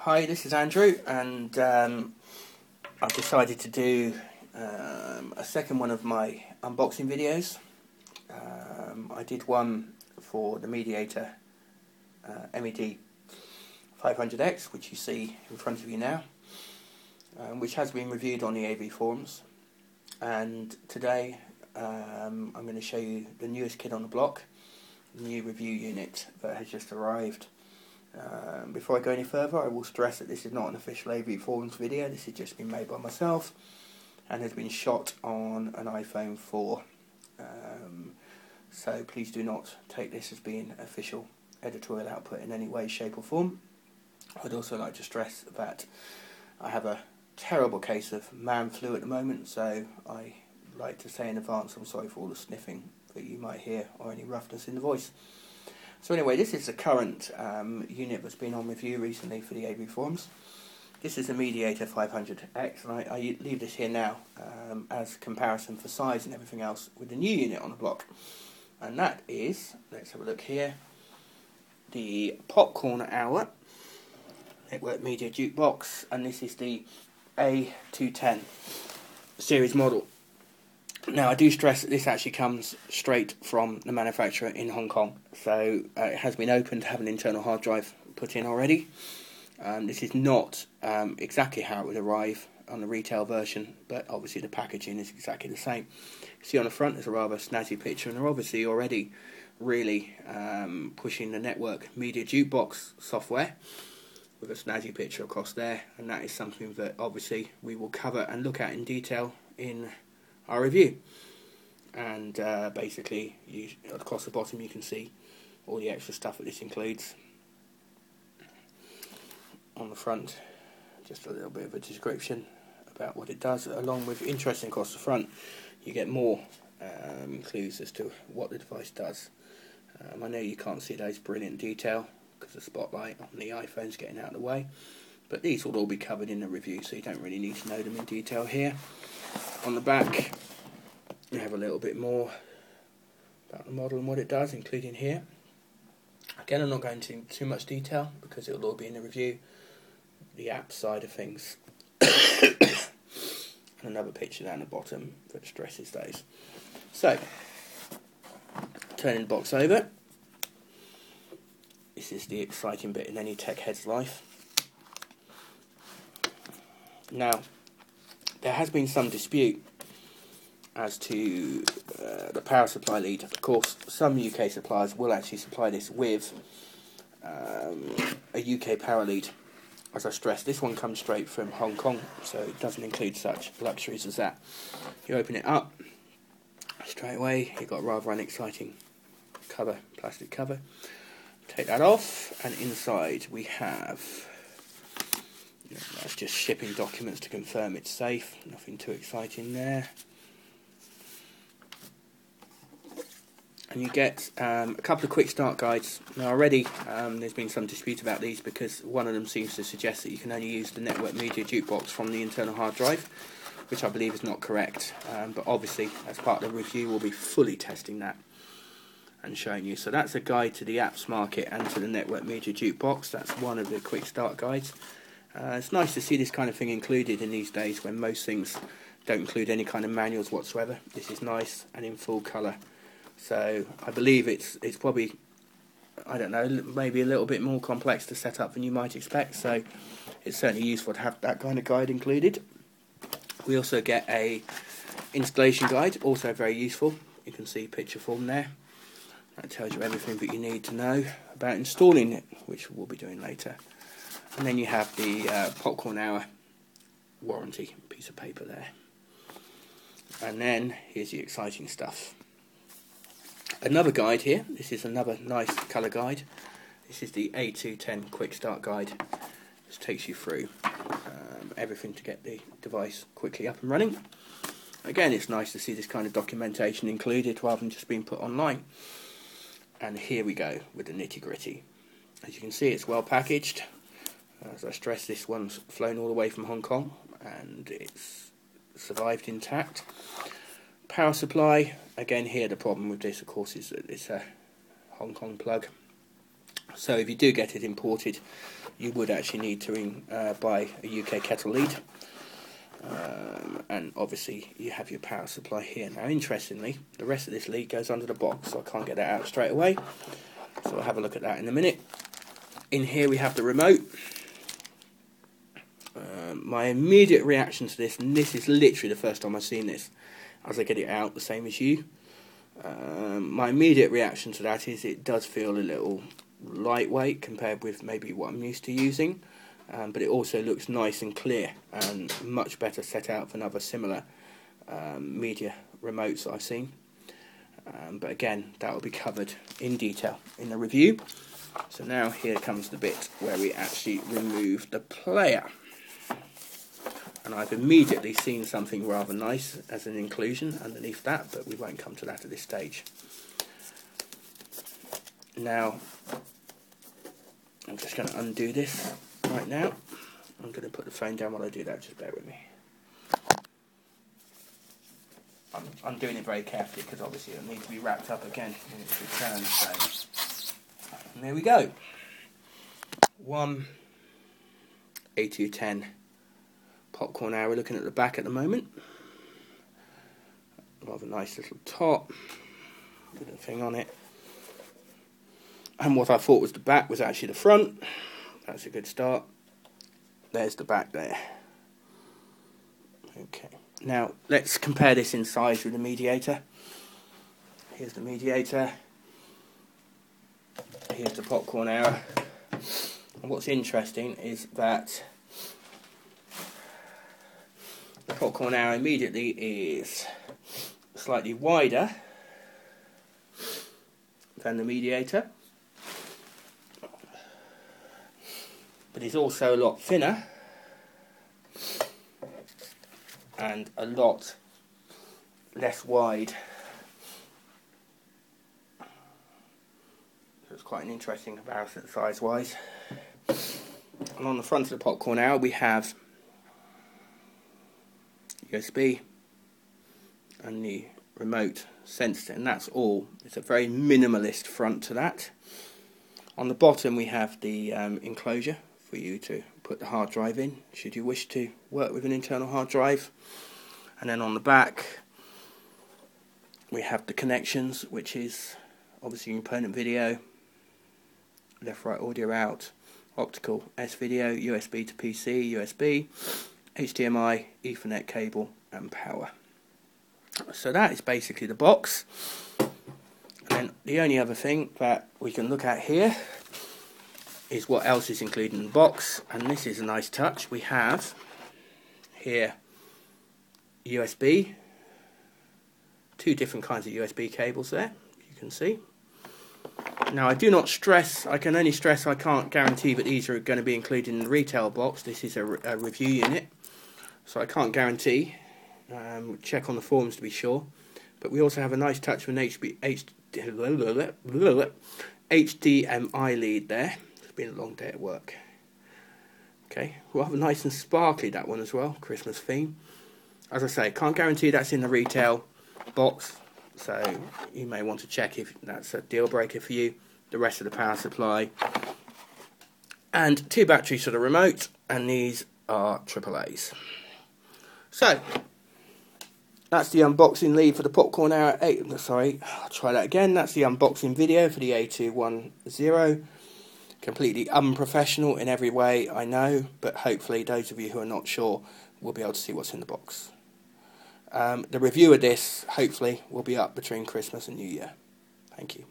Hi, this is Andrew, and I've decided to do a second one of my unboxing videos. I did one for the Mediator MED 500X, which you see in front of you now, which has been reviewed on the AV forums. And today I'm going to show you the newest kid on the block, the new review unit that has just arrived. Before I go any further, I will stress that this is not an official AV forums video. This has just been made by myself and has been shot on an iPhone 4. So please do not take this as being official editorial output in any way, shape or form. I'd also like to stress that I have a terrible case of man flu at the moment, so I like to say in advance I'm sorry for all the sniffing that you might hear or any roughness in the voice. So anyway, this is the current unit that's been on review recently for the AV forums. This is a Mediator 500X, and I leave this here now as comparison for size and everything else with the new unit on the block. And that is, let's have a look here, the Popcorn Hour Network Media Jukebox, and this is the A-210 series model. Now, I do stress that this actually comes straight from the manufacturer in Hong Kong, so it has been opened to have an internal hard drive put in already. This is not exactly how it would arrive on the retail version, but obviously the packaging is exactly the same. You see on the front there's a rather snazzy picture, and they're obviously already really pushing the network media jukebox software with a snazzy picture across there, and that is something that obviously we will cover and look at in detail in our review. And basically across the bottom you can see all the extra stuff that this includes. On the front, just a little bit of a description about what it does, along with, interesting, across the front you get more clues as to what the device does. I know you can't see those brilliant detail because the spotlight on the iPhone's getting out of the way, but these will all be covered in the review, so you don't really need to know them in detail here. On the back you have a little bit more about the model and what it does, including here. Again, I'm not going into too much detail because it will all be in the review. The app side of things and another picture down the bottom that stresses those. So, turning the box over, this is the exciting bit in any tech head's life. Now, there has been some dispute as to the power supply lead. Of course, some UK suppliers will actually supply this with a UK power lead. As I stressed, this one comes straight from Hong Kong, so it doesn't include such luxuries as that. You open it up, straight away you've got rather an exciting cover, plastic cover. Take that off, and inside we have, that's just shipping documents to confirm it's safe, nothing too exciting there. And you get a couple of quick start guides. Now already there's been some dispute about these because one of them seems to suggest that you can only use the network media jukebox from the internal hard drive, which I believe is not correct, but obviously as part of the review we'll be fully testing that and showing you. So that's a guide to the apps market and to the network media jukebox. That's one of the quick start guides. It's nice to see this kind of thing included in these days when most things don't include any kind of manuals whatsoever. This is nice and in full colour. So I believe it's probably, I don't know, maybe a little bit more complex to set up than you might expect, so it's certainly useful to have that kind of guide included. We also get a installation guide, also very useful. You can see picture form there. That tells you everything that you need to know about installing it, which we'll be doing later. And then you have the Popcorn Hour warranty piece of paper there. And then here's the exciting stuff. Another guide here. This is another nice colour guide. This is the A-210 Quick Start Guide. This takes you through everything to get the device quickly up and running. Again, it's nice to see this kind of documentation included rather than just being put online. And here we go with the nitty-gritty. As you can see, it's well packaged. As I stressed, this one's flown all the way from Hong Kong and it's survived intact. Power supply, again here the problem with this of course is that it's a Hong Kong plug. So if you do get it imported, you would actually need to buy a UK kettle lead. And obviously you have your power supply here. Now interestingly, the rest of this lead goes under the box, so I can't get that out straight away. So we'll have a look at that in a minute. In here we have the remote. My immediate reaction to this, and this is literally the first time I've seen this, as I get it out, the same as you. My immediate reaction to that is it does feel a little lightweight compared with maybe what I'm used to using. But it also looks nice and clear and much better set out than other similar media remotes that I've seen. But again, that will be covered in detail in the review. So now here comes the bit where we actually remove the player. And I've immediately seen something rather nice as an inclusion underneath that, but we won't come to that at this stage. Now, I'm just going to undo this right now. I'm going to put the phone down while I do that, just bear with me. I'm doing it very carefully because obviously it'll need to be wrapped up again when it's returned. So, and there we go. One A-210 popcorn hour. Looking at the back at the moment. Rather nice little top. Little thing on it. And what I thought was the back was actually the front. That's a good start. There's the back there. Okay. Now, let's compare this in size with the mediator. Here's the mediator. Here's the popcorn hour. And what's interesting is that the popcorn hour immediately is slightly wider than the mediator. But it's also a lot thinner and a lot less wide. So it's quite an interesting comparison size-wise. And on the front of the popcorn hour we have USB and the remote sensor, and that's all. It's a very minimalist front to that. On the bottom we have the enclosure for you to put the hard drive in, should you wish to work with an internal hard drive. And then on the back we have the connections, which is obviously component video, left right audio out, optical S-video, USB to PC, USB, HDMI, Ethernet cable and power. So that is basically the box. And then the only other thing that we can look at here is what else is included in the box, and this is a nice touch. We have here USB, two different kinds of USB cables there, you can see. Now I do not stress, I can only stress I can't guarantee that these are going to be included in the retail box. This is a review unit, so I can't guarantee. Check on the forums to be sure. But we also have a nice touch with an HDMI lead there. It's been a long day at work. Okay, rather nice and sparkly that one as well, Christmas theme. As I say, can't guarantee that's in the retail box, so you may want to check if that's a deal breaker for you. The rest of the power supply. And two batteries for the remote, and these are AAAs. So, that's the unboxing lead for the popcorn hour. I'll try that again. That's the unboxing video for the A-210. Completely unprofessional in every way, I know, but hopefully those of you who are not sure will be able to see what's in the box. The review of this, hopefully, will be up between Christmas and New Year. Thank you.